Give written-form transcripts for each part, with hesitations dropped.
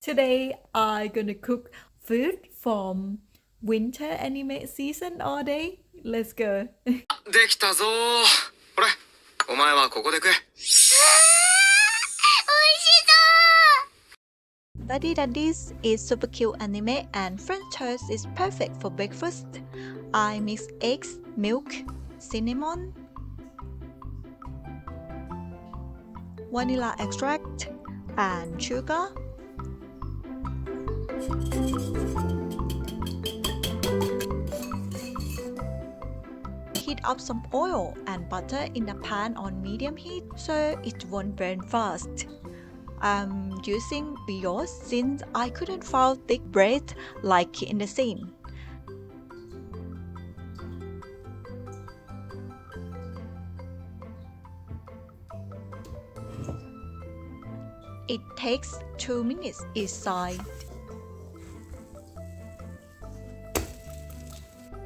Today I'm gonna cook food from winter anime season all day. Let's go. できたぞー。ほれ、お前はここで食え。Daddy Daddies is super cute anime and French toast is perfect for breakfast. I mix eggs, milk, cinnamon, vanilla extract, and sugar. Heat up some oil and butter in a pan on medium heat so it won't burn fast. I'm using brioche since I couldn't find thick bread like in the scene. It takes 2 minutes each side.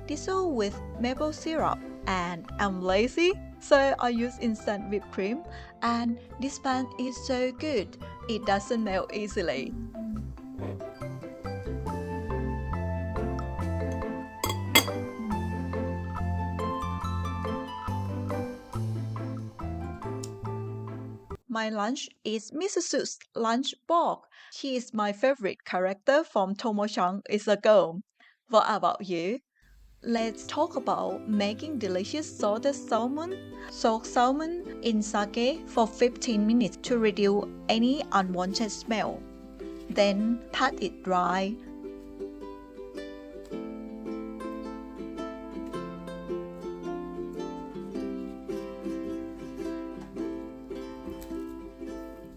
Drizzle with maple syrup, and I'm lazy, so I use instant whipped cream, and this pan is so good, it doesn't melt easily. My lunch is Misusu's lunch box. She is my favorite character from Tomo-chan is a girl. What about you? Let's talk about making delicious salted salmon. Soak salmon in sake for 15 minutes to reduce any unwanted smell. Then pat it dry.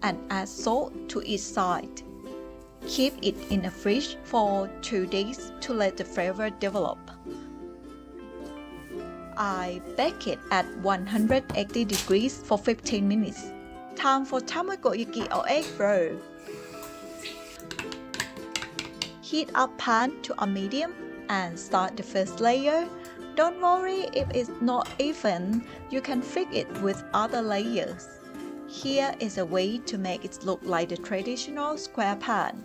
And add salt to each side. Keep it in the fridge for 2 days to let the flavor develop. I bake it at 180 degrees for 15 minutes. Time for tamagoyaki or egg roll. Heat up pan to a medium and start the first layer. Don't worry if it's not even, you can fix it with other layers. Here is a way to make it look like the traditional square pan.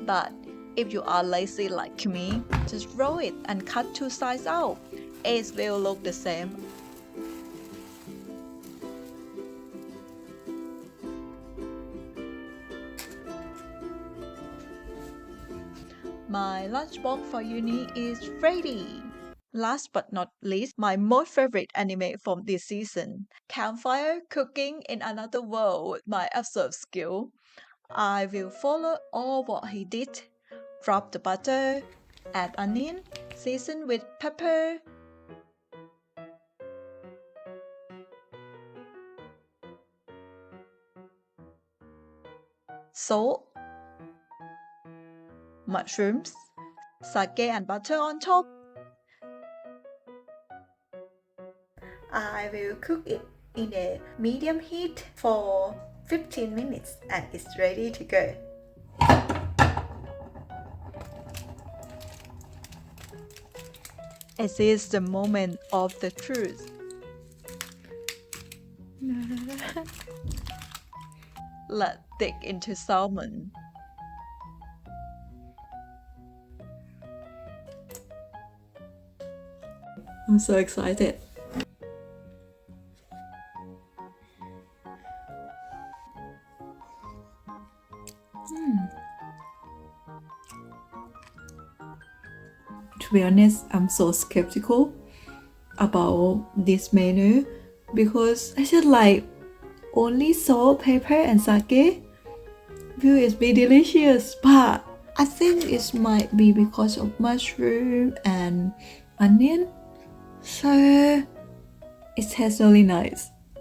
But if you are lazy like me, just roll it and cut 2 sides out. It will look the same. My lunchbox for uni is ready. Last but not least, my most favorite anime from this season, Campfire Cooking in Another World with my absurd skill. I will follow all what he did. Drop the butter, add onion, season with pepper, salt, mushrooms, sake and butter on top. I will cook it in a medium heat for 15 minutes and it's ready to go. It is the moment of the truth. Let's dig into salmon. I'm so excited. To be honest, I'm so skeptical about this menu because I said like only salt, pepper and sake. Will it be delicious? But I think it might be because of mushroom and onion. So it tastes really nice.